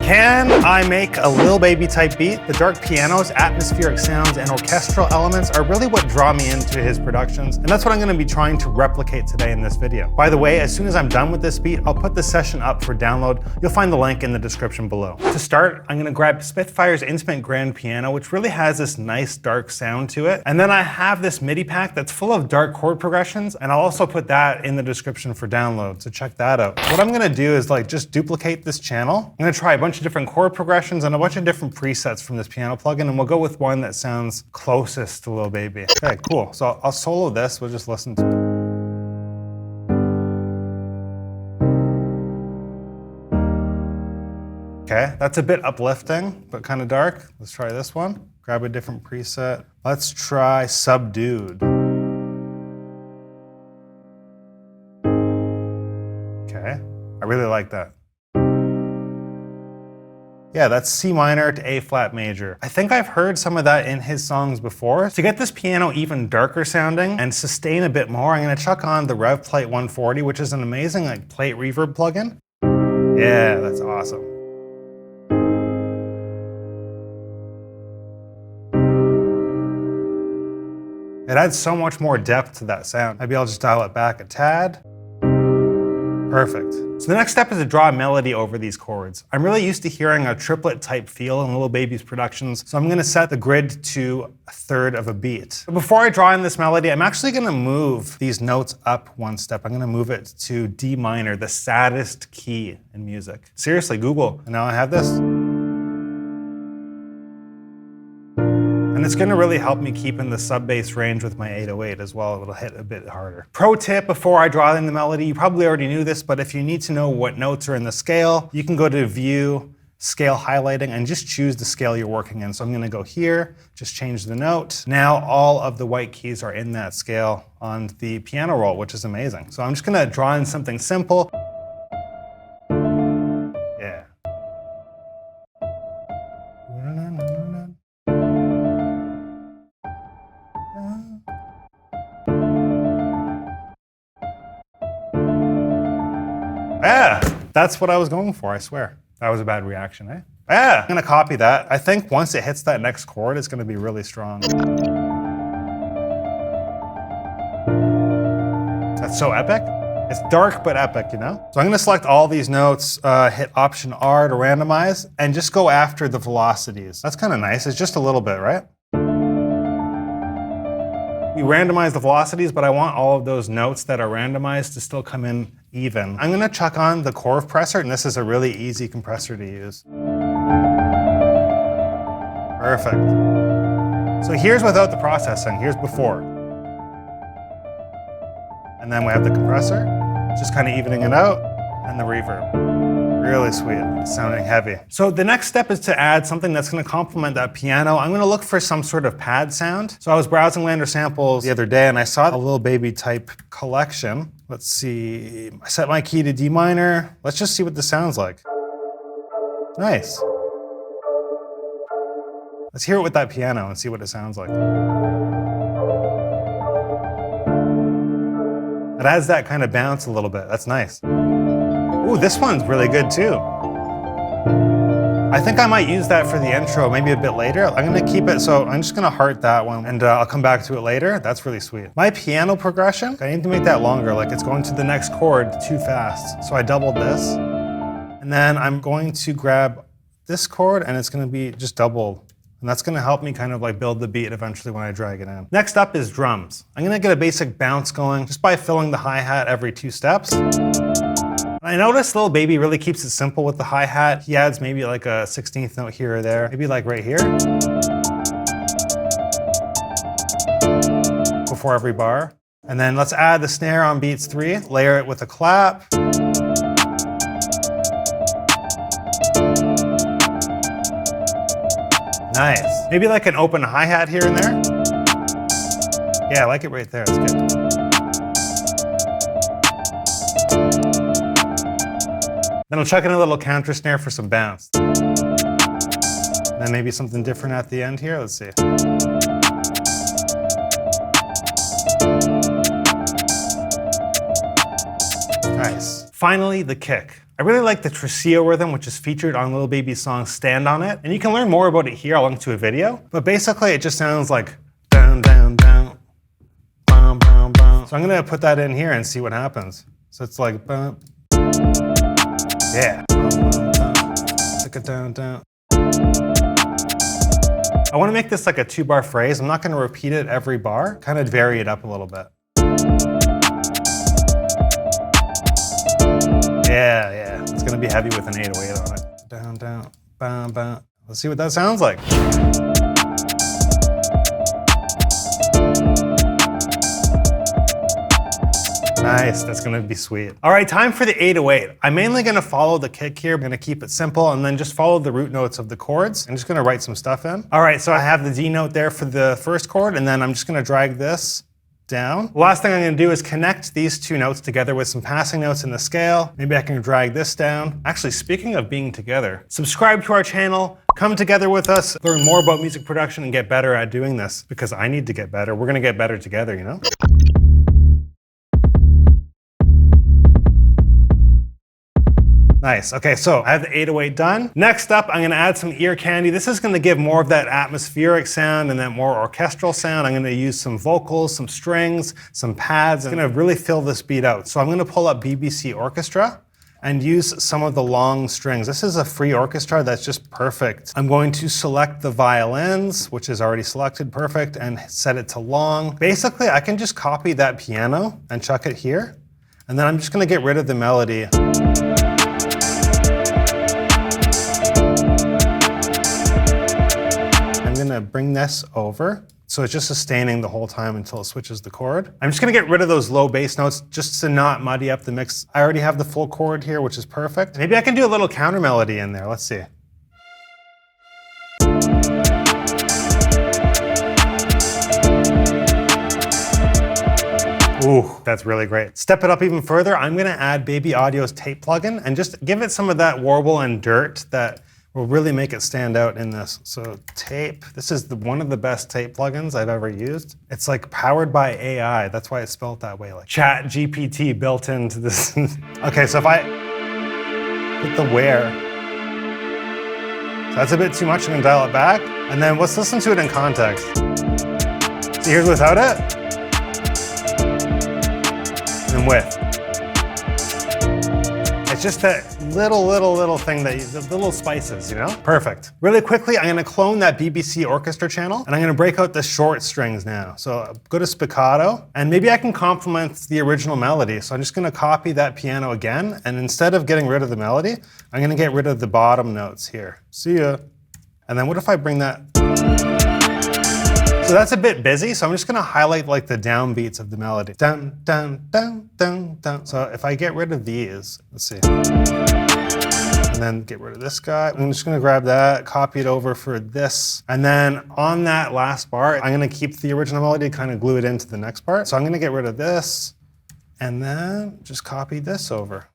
Can I make a Lil Baby type beat? The dark pianos, atmospheric sounds, and orchestral elements are really what draw me into his productions, and that's what I'm gonna be trying to replicate today in this video. By the way, as soon as I'm done with this beat, I'll put the session up for download. You'll find the link in the description below. To start, I'm gonna grab Spitfire's Intimate Grand Piano, which really has this nice dark sound to it. And then I have this MIDI pack that's full of dark chord progressions, and I'll also put that in the description for download, so check that out. What I'm gonna do is just duplicate this channel. I'm gonna try a bunch of different chord progressions and a bunch of different presets from this piano plugin, and we'll go with one that sounds closest to Lil Baby. Okay, cool. So I'll solo this, we'll just listen to it. Okay, that's a bit uplifting, but kind of dark. Let's try this one. Grab a different preset. Let's try Subdued. Okay, I really like that. Yeah, that's C minor to A flat major. I think I've heard some of that in his songs before. To get this piano even darker sounding and sustain a bit more, I'm gonna chuck on the Rev Plate 140, which is an amazing plate reverb plugin. Yeah, that's awesome. It adds so much more depth to that sound. Maybe I'll just dial it back a tad. Perfect. So the next step is to draw a melody over these chords. I'm really used to hearing a triplet type feel in Lil Baby's productions, so I'm gonna set the grid to a third of a beat. But before I draw in this melody, I'm actually gonna move these notes up one step. I'm gonna move it to D minor, the saddest key in music. Seriously, Google, and now I have this. And it's gonna really help me keep in the sub-bass range with my 808 as well. It'll hit a bit harder. Pro tip before I draw in the melody, you probably already knew this, but if you need to know what notes are in the scale, you can go to View, Scale Highlighting, and just choose the scale you're working in. So I'm gonna go here, just change the note. Now all of the white keys are in that scale on the piano roll, which is amazing. So I'm just gonna draw in something simple. Yeah. Yeah, that's what I was going for, I swear. That was a bad reaction, eh? Yeah, I'm gonna copy that. I think once it hits that next chord, it's gonna be really strong. That's so epic. It's dark but epic, you know? So I'm gonna select all these notes, hit Option R to randomize, and just go after the velocities. That's kind of nice, it's just a little bit, right? We randomize the velocities, but I want all of those notes that are randomized to still come in even. I'm gonna chuck on the core compressor, and this is a really easy compressor to use. Perfect. So here's without the processing, here's before. And then we have the compressor, just kind of evening it out, and the reverb. Really sweet, sounding heavy. So the next step is to add something that's gonna complement that piano. I'm gonna look for some sort of pad sound. So I was browsing Lander samples the other day and I saw a Lil Baby type collection. Let's see, I set my key to D minor. Let's just see what this sounds like. Nice. Let's hear it with that piano and see what it sounds like. It adds that kind of bounce a little bit, that's nice. Ooh, this one's really good too. I think I might use that for the intro, maybe a bit later. I'm gonna keep it, so I'm just gonna heart that one, and I'll come back to it later. That's really sweet. My piano progression, I need to make that longer, like it's going to the next chord too fast. So I doubled this, and then I'm going to grab this chord, and it's gonna be just doubled. And that's gonna help me kind of build the beat eventually when I drag it in. Next up is drums. I'm gonna get a basic bounce going just by filling the hi-hat every 2 steps. I noticed Lil Baby really keeps it simple with the hi-hat. He adds maybe like a 16th note here or there, maybe like right here. Before every bar. And then let's add the snare on beats 3, layer it with a clap. Nice. Maybe like an open hi-hat here and there. Yeah, I like it right there, it's good. Then I'll chuck in a little counter snare for some bounce. And then maybe something different at the end here, let's see. Nice. Finally, the kick. I really like the tresillo rhythm, which is featured on Lil Baby's song Stand On It. And you can learn more about it here. I'll link to a video. But basically, it just sounds like down, down, down, bum, bum, bum. So I'm gonna put that in here and see what happens. So it's like, bum. Yeah. Bum, bum, bum. Take it down, down. I wanna make this like a 2-bar phrase. I'm not gonna repeat it every bar, kind of vary it up a little bit. Yeah, it's gonna be heavy with an 808 on it. Down, down, bam, bam. Let's see what that sounds like. Nice, that's gonna be sweet. All right, time for the 808. I'm mainly gonna follow the kick here. I'm gonna keep it simple and then just follow the root notes of the chords. I'm just gonna write some stuff in. All right, so I have the D note there for the first chord, and then I'm just gonna drag this down. The last thing I'm gonna do is connect these two notes together with some passing notes in the scale. Maybe I can drag this down. Actually, speaking of being together, subscribe to our channel, come together with us, learn more about music production and get better at doing this, because I need to get better. We're gonna get better together, you know? Nice, okay, so I have the 808 done. Next up, I'm gonna add some ear candy. This is gonna give more of that atmospheric sound and that more orchestral sound. I'm gonna use some vocals, some strings, some pads. I'm gonna really fill this beat out. So I'm gonna pull up BBC Orchestra and use some of the long strings. This is a free orchestra that's just perfect. I'm going to select the violins, which is already selected, perfect, and set it to long. Basically, I can just copy that piano and chuck it here. And then I'm just gonna get rid of the melody. I'm gonna bring this over, so it's just sustaining the whole time until it switches the chord. I'm just gonna get rid of those low bass notes just to not muddy up the mix. I already have the full chord here, which is perfect. Maybe I can do a little counter melody in there, let's see. Ooh, that's really great. Step it up even further, I'm gonna add Baby Audio's tape plugin and just give it some of that warble and dirt that will really make it stand out in this. So tape, this is one of the best tape plugins I've ever used. It's like powered by AI, that's why it's spelled that way, like Chat GPT built into this. Okay, so if I put the where, so that's a bit too much, I'm gonna dial it back. And then let's listen to it in context. So here's without it, and with. It's just that little thing, the little spices, you know? Perfect. Really quickly, I'm gonna clone that BBC Orchestra channel, and I'm gonna break out the short strings now. So go to spiccato, and maybe I can complement the original melody. So I'm just gonna copy that piano again, and instead of getting rid of the melody, I'm gonna get rid of the bottom notes here. See ya. And then what if I bring that? So that's a bit busy, so I'm just gonna highlight like the downbeats of the melody. Dun, dun, dun, dun, dun. So if I get rid of these, let's see. And then get rid of this guy. I'm just gonna grab that, copy it over for this. And then on that last bar, I'm gonna keep the original melody, kind of glue it into the next part. So I'm gonna get rid of this, and then just copy this over.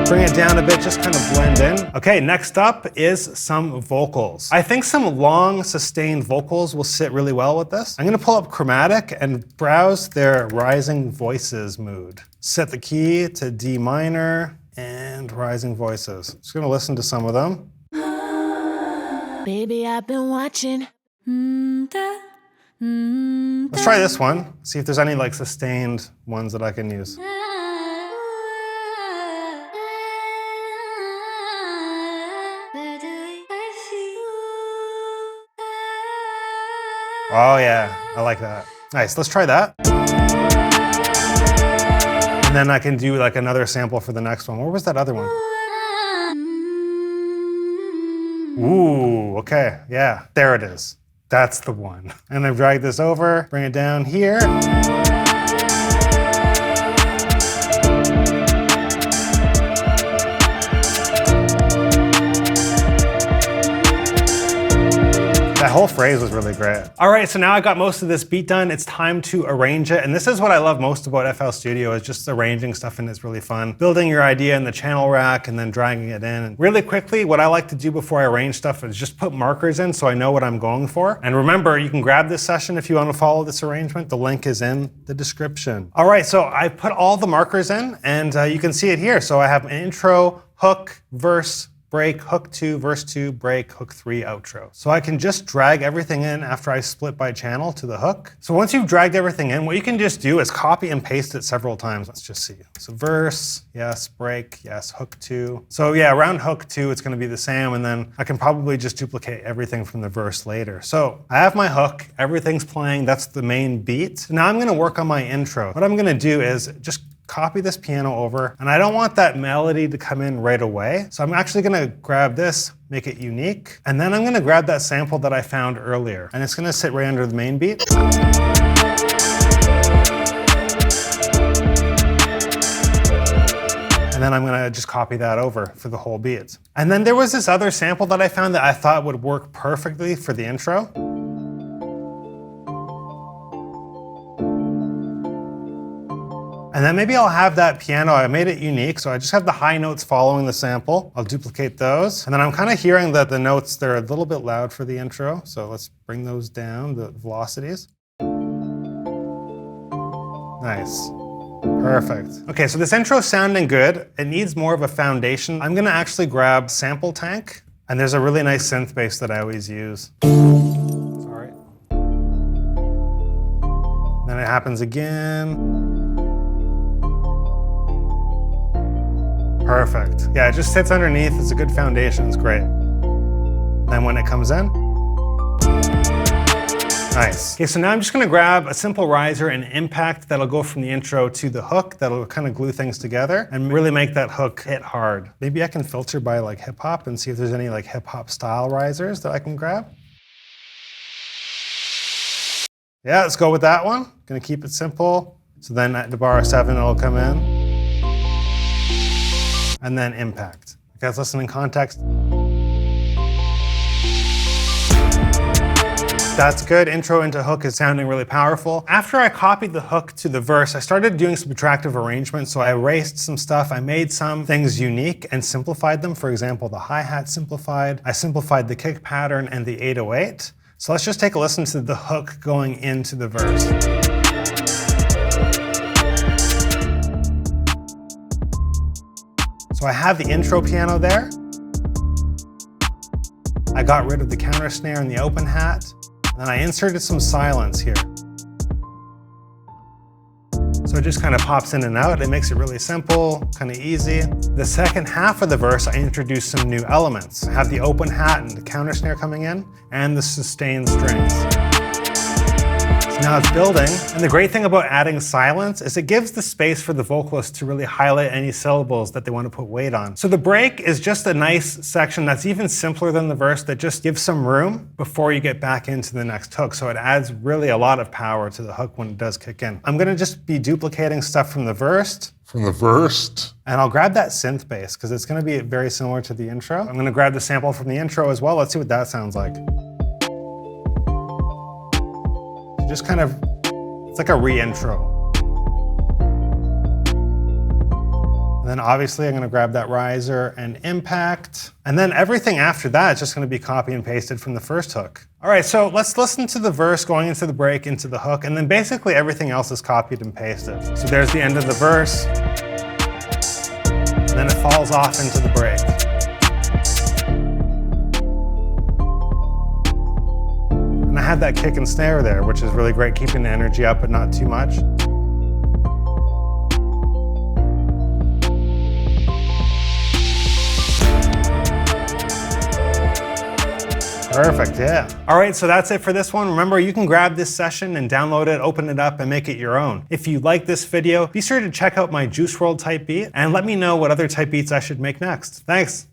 Bring it down a bit, just kind of blend in. Okay, next up is some vocals. I think some long, sustained vocals will sit really well with this. I'm gonna pull up Chromatic and browse their Rising Voices mood. Set the key to D minor and Rising Voices. Just gonna listen to some of them. Baby, I've been watching. Let's try this one, see if there's any like sustained ones that I can use. Oh yeah, I like that. Nice, let's try that. And then I can do like another sample for the next one. Where was that other one? Ooh, okay, yeah, there it is. That's the one. And I drag this over, bring it down here. That whole phrase was really great. All right, so now I got most of this beat done. It's time to arrange it. And this is what I love most about FL Studio, is just arranging stuff, and it's really fun. Building your idea in the channel rack and then dragging it in. And really quickly, what I like to do before I arrange stuff is just put markers in so I know what I'm going for. And remember, you can grab this session if you want to follow this arrangement. The link is in the description. All right, so I put all the markers in, and you can see it here. So I have an intro, hook, verse, break, hook 2, verse 2, break, hook 3, outro. So I can just drag everything in after I split by channel to the hook. So once you've dragged everything in, what you can just do is copy and paste it several times. Let's just see. So verse, yes, break, yes, hook 2. So yeah, around hook 2, it's gonna be the same, and then I can probably just duplicate everything from the verse later. So I have my hook, everything's playing, that's the main beat. So now I'm gonna work on my intro. What I'm gonna do is just copy this piano over, and I don't want that melody to come in right away. So I'm actually gonna grab this, make it unique, and then I'm gonna grab that sample that I found earlier, and it's gonna sit right under the main beat. And then I'm gonna just copy that over for the whole beat. And then there was this other sample that I found that I thought would work perfectly for the intro. And then maybe I'll have that piano, I made it unique, so I just have the high notes following the sample. I'll duplicate those. And then I'm kind of hearing that the notes, they're a little bit loud for the intro, so let's bring those down, the velocities. Nice. Perfect. Okay, so this intro's sounding good. It needs more of a foundation. I'm gonna actually grab Sample Tank, and there's a really nice synth bass that I always use. Sorry. Then it happens again. Perfect. Yeah, it just sits underneath. It's a good foundation. It's great. Then when it comes in, nice. Okay, so now I'm just gonna grab a simple riser and impact that'll go from the intro to the hook. That'll kind of glue things together and really make that hook hit hard. Maybe I can filter by like hip hop and see if there's any like hip hop style risers that I can grab. Yeah, let's go with that one. Gonna keep it simple. So then at the bar 7, it'll come in. And then impact. You guys listen in context. That's good. Intro into hook is sounding really powerful. After I copied the hook to the verse, I started doing subtractive arrangement. So I erased some stuff. I made some things unique and simplified them. For example, the hi-hat simplified. I simplified the kick pattern and the 808. So let's just take a listen to the hook going into the verse. So I have the intro piano there. I got rid of the counter snare and the open hat. And then I inserted some silence here. So it just kind of pops in and out. It makes it really simple, kind of easy. The second half of the verse, I introduced some new elements. I have the open hat and the counter snare coming in, and the sustained strings. Now it's building, and the great thing about adding silence is it gives the space for the vocalist to really highlight any syllables that they want to put weight on. So the break is just a nice section that's even simpler than the verse that just gives some room before you get back into the next hook. So it adds really a lot of power to the hook when it does kick in. I'm gonna just be duplicating stuff from the verse. And I'll grab that synth bass because it's gonna be very similar to the intro. I'm gonna grab the sample from the intro as well. Let's see what that sounds like. Just kind of, it's like a re-intro. And then obviously I'm gonna grab that riser and impact. And then everything after that is just gonna be copy and pasted from the first hook. All right, so let's listen to the verse going into the break, into the hook, and then basically everything else is copied and pasted. So there's the end of the verse, and then it falls off into the break. And I had that kick and snare there, which is really great, keeping the energy up but not too much. Perfect, yeah. All right, so that's it for this one. Remember, you can grab this session and download it, open it up, and make it your own. If you like this video, be sure to check out my Juice WRLD type beat, and let me know what other type beats I should make next. Thanks.